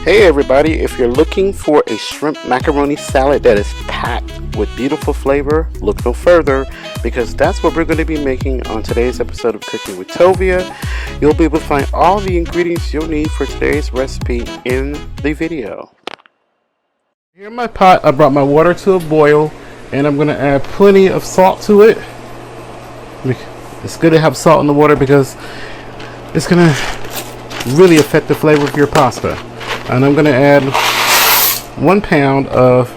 Hey everybody, if you're looking for a shrimp macaroni salad that is packed with beautiful flavor, look no further because that's what we're going to be making on today's episode of Cooking with Tovia. You'll be able to find all the ingredients you'll need for today's recipe in the video. Here in my pot, I brought my water to a boil and I'm going to add plenty of salt to it. It's good to have salt in the water because it's going to really affect the flavor of your pasta. And I'm going to add 1 pound of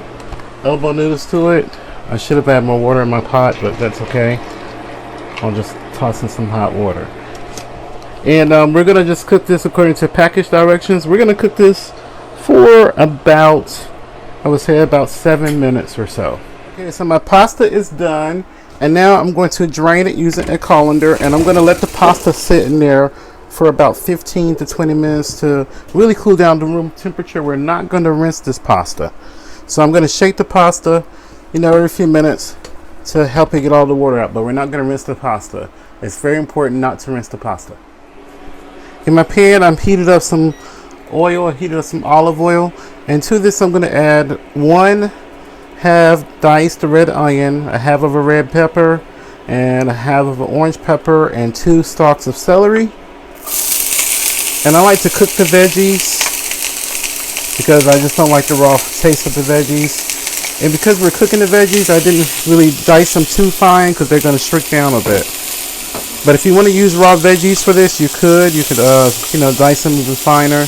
elbow noodles to it. I should have added more water in my pot, but that's okay. I'll just toss in some hot water. And we're going to just cook this according to package directions. We're going to cook this for about, I would say about 7 minutes or so. Okay, so my pasta is done. And now I'm going to drain it using a colander. And I'm going to let the pasta sit in there for about 15 to 20 minutes to really cool down to room temperature. We're not going to rinse this pasta. So I'm going to shake the pasta, every few minutes to help it get all the water out. But we're not going to rinse the pasta. It's very important not to rinse the pasta. In my pan, I'm heated up some oil. I heated up some olive oil. And to this, I'm going to add 1/2 diced red onion, 1/2 of a red pepper, and 1/2 of an orange pepper, and 2 stalks of celery. And I like to cook the veggies because I just don't like the raw taste of the veggies. And because we're cooking the veggies, I didn't really dice them too fine because they're going to shrink down a bit. But if you want to use raw veggies for this, you could dice them even finer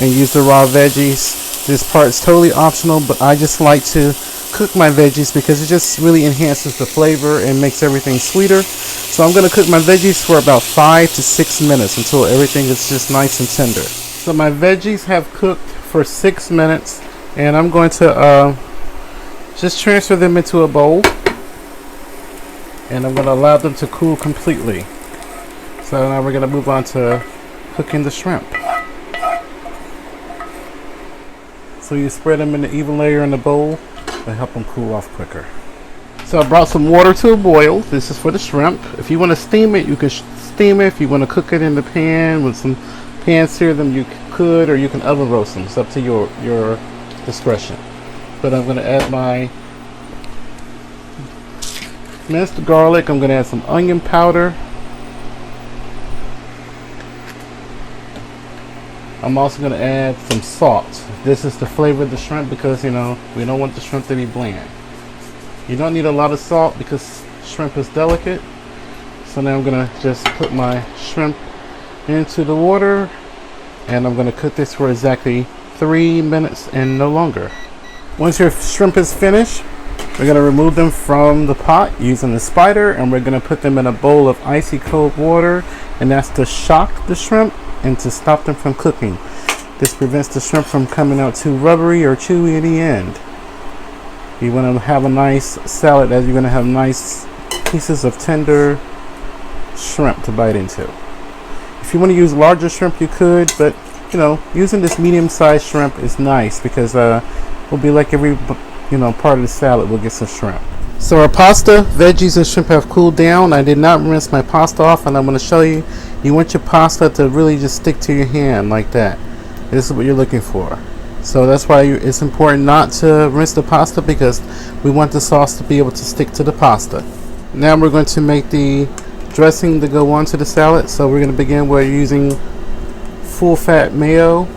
and use the raw veggies. This part is totally optional, but I just like to cook my veggies because it just really enhances the flavor and makes everything sweeter. So I'm going to cook my veggies for about 5 to 6 minutes until everything is just nice and tender. So my veggies have cooked for 6 minutes and I'm going to just transfer them into a bowl and I'm going to allow them to cool completely. So now we're going to move on to cooking the shrimp. So you spread them in an even layer in the bowl to help them cool off quicker. So I brought some water to a boil. This is for the shrimp. If you want to steam it, you can steam it. If you want to cook it in the pan with some pan sear them, you could, or you can oven roast them. It's up to your discretion. But I'm going to add my minced garlic. I'm going to add some onion powder. I'm also going to add some salt. This is to flavor the shrimp because, we don't want the shrimp to be bland. You don't need a lot of salt because shrimp is delicate. So now I'm going to just put my shrimp into the water and I'm going to cook this for exactly 3 minutes and no longer. Once your shrimp is finished, we're going to remove them from the pot using the spider and we're going to put them in a bowl of icy cold water, and that's to shock the shrimp and to stop them from cooking. This prevents the shrimp from coming out too rubbery or chewy in the end. You want to have a nice salad as you're going to have nice pieces of tender shrimp to bite into. If you want to use larger shrimp, you could, but using this medium-sized shrimp is nice because it'll be like every part of the salad will get some shrimp. So our pasta, veggies, and shrimp have cooled down. I did not rinse my pasta off, and I'm going to show you. You want your pasta to really just stick to your hand like that. This is what you're looking for. So that's why it's important not to rinse the pasta because we want the sauce to be able to stick to the pasta. Now we're going to make the dressing to go onto the salad. So we're going to begin with using full fat mayo.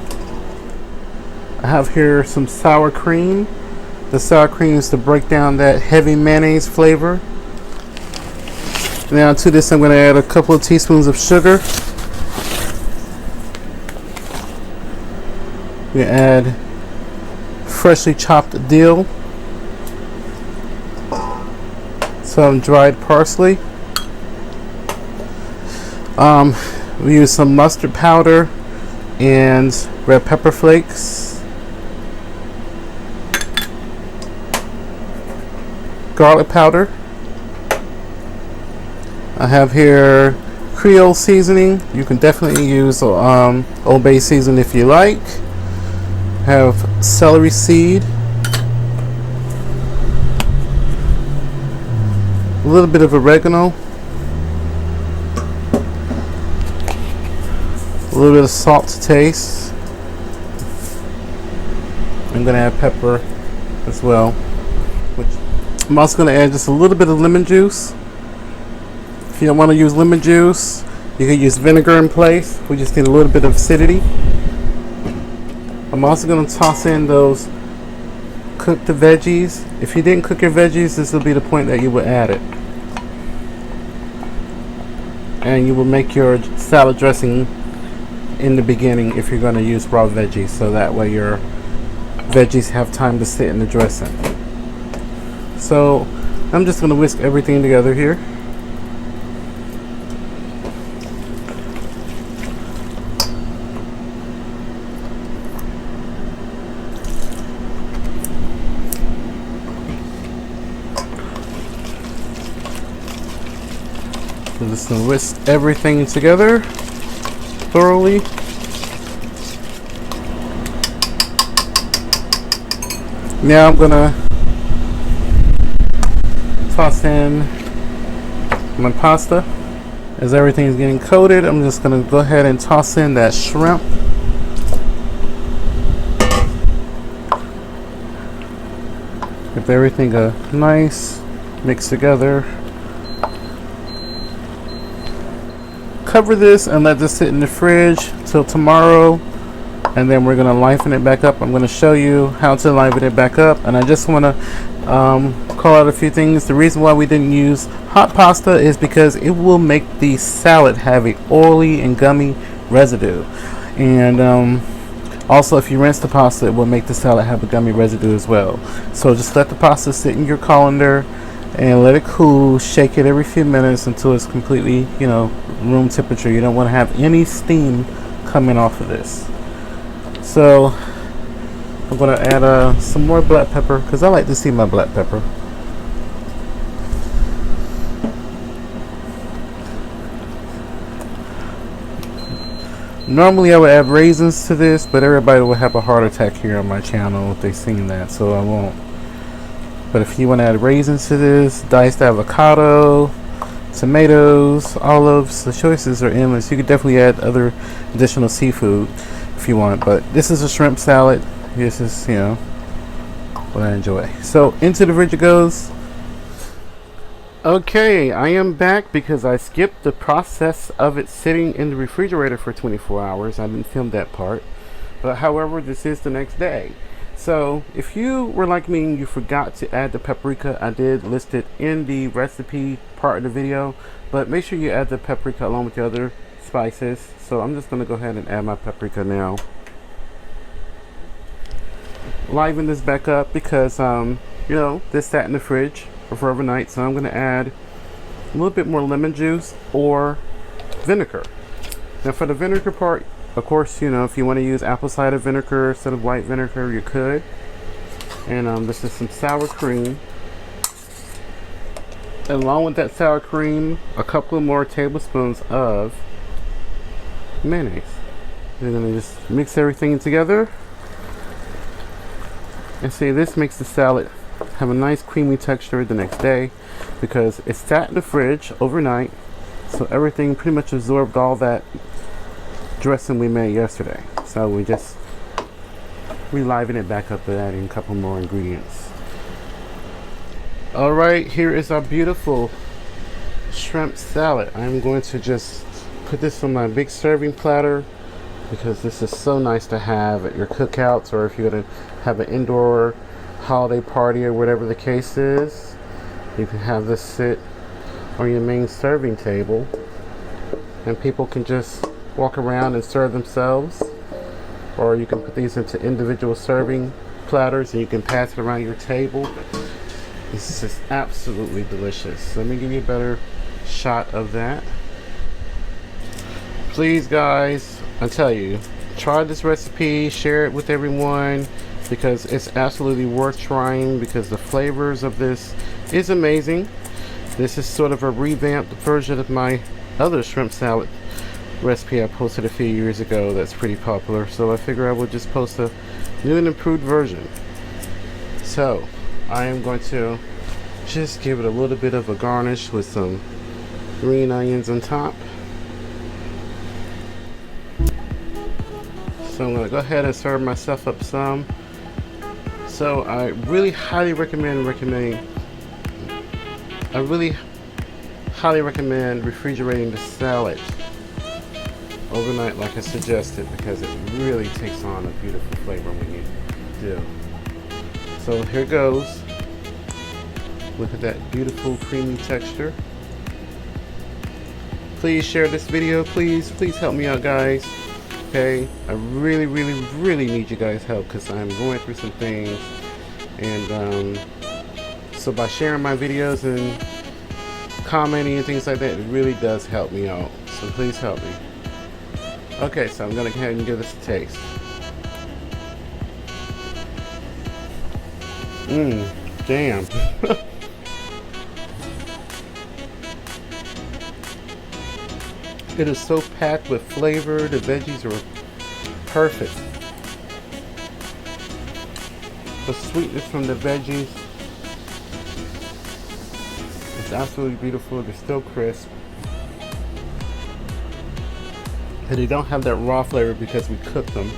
I have here some sour cream. The sour cream is to break down that heavy mayonnaise flavor. Now to this I'm going to add a couple of teaspoons of sugar. We add freshly chopped dill, some dried parsley. We use some mustard powder and red pepper flakes, garlic powder. I have here Creole seasoning. You can definitely use Old Bay seasoning if you like. Have celery seed, a little bit of oregano, a little bit of salt to taste, I'm going to add pepper as well. Which I'm also going to add just a little bit of lemon juice. If you don't want to use lemon juice, you can use vinegar in place. We just need a little bit of acidity. I'm also going to toss in those cooked veggies. If you didn't cook your veggies, this will be the point that you would add it. And you will make your salad dressing in the beginning if you're going to use raw veggies, so that way your veggies have time to sit in the dressing. So I'm just going to whisk everything together here. I'm just going to whisk everything together thoroughly. Now I'm going to toss in my pasta. As everything is getting coated, I'm just going to go ahead and toss in that shrimp. Give everything a nice mix together. Cover this and let this sit in the fridge till tomorrow, and then we're going to liven it back up. I'm going to show you how to liven it back up, and I just want to call out a few things. The reason why we didn't use hot pasta is because it will make the salad have a oily and gummy residue, and also if you rinse the pasta, it will make the salad have a gummy residue as well. So just let the pasta sit in your colander and let it cool. Shake it every few minutes until it's completely, room temperature. You don't want to have any steam coming off of this. So I'm going to add some more black pepper because I like to see my black pepper. Normally I would add raisins to this, but everybody will have a heart attack here on my channel if they've seen that, so I won't. But if you want to add raisins to this, diced avocado, tomatoes, olives, the choices are endless. You could definitely add other additional seafood if you want, but this is a shrimp salad. This is, what I enjoy. So into the fridge it goes. Okay, I am back because I skipped the process of it sitting in the refrigerator for 24 hours. I didn't film that part, but however, this is the next day. So if you were like me and you forgot to add the paprika, I did list it in the recipe part of the video, but make sure you add the paprika along with the other spices. So I'm just going to go ahead and add my paprika now. Liven this back up because this sat in the fridge for overnight, so I'm going to add a little bit more lemon juice or vinegar. Now for the vinegar part, of course, if you want to use apple cider vinegar instead of white vinegar, you could. And this is some sour cream. And along with that sour cream, a couple of more tablespoons of mayonnaise. You're going to just mix everything together. And see, this makes the salad have a nice creamy texture the next day because it sat in the fridge overnight, so everything pretty much absorbed all that dressing we made yesterday. So we just liven it back up with adding a couple more ingredients. Alright, here is our beautiful shrimp salad. I'm going to just put this on my big serving platter because this is so nice to have at your cookouts, or if you're going to have an indoor holiday party or whatever the case is. You can have this sit on your main serving table and people can just walk around and serve themselves, or you can put these into individual serving platters and you can pass it around your table. This is just absolutely delicious. Let me give you a better shot of that. Please guys, I tell you, try this recipe, share it with everyone because it's absolutely worth trying because the flavors of this is amazing. This is sort of a revamped version of my other shrimp salad recipe I posted a few years ago that's pretty popular, so I figure I would just post a new and improved version. So I am going to just give it a little bit of a garnish with some green onions on top. So I'm going to go ahead and serve myself up some. So I really highly recommend refrigerating the salad overnight like I suggested, because it really takes on a beautiful flavor when you do. So here goes. Look at that beautiful creamy texture. Please share this video. Please help me out, guys. Okay, I really need you guys' help, because I'm going through some things, and so by sharing my videos and commenting and things like that, it really does help me out. So please help me. Okay, so I'm gonna go ahead and give this a taste. Damn. It is so packed with flavor. The veggies are perfect. The sweetness from the veggies is absolutely beautiful. They're still crisp. And they don't have that raw flavor because we cooked them.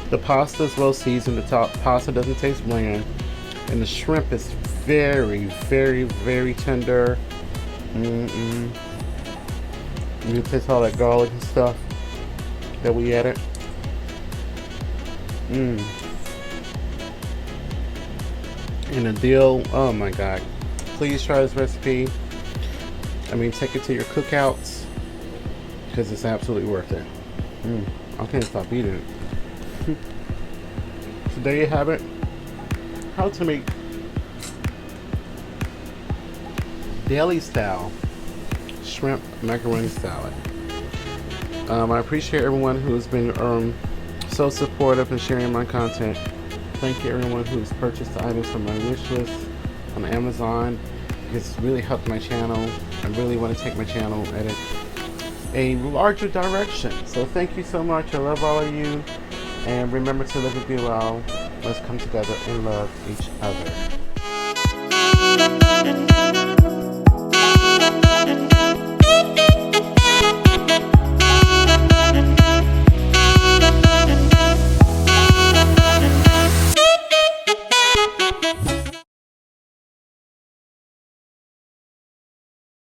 The pasta is well seasoned. The pasta doesn't taste bland. And the shrimp is very tender. You can taste all that garlic and stuff that we added. And the dill, oh my god. Please try this recipe. I mean, take it to your cookouts, because it's absolutely worth it. I can't stop eating it. So there you have it. How to make Deli style shrimp macaroni salad. I appreciate everyone who's been so supportive and sharing my content. Thank you everyone who's purchased the items from my wish list on Amazon. It's really helped my channel. I really want to take my channel at a larger direction. So thank you so much. I love all of you. And remember to live and be well. Let's come together and love each other.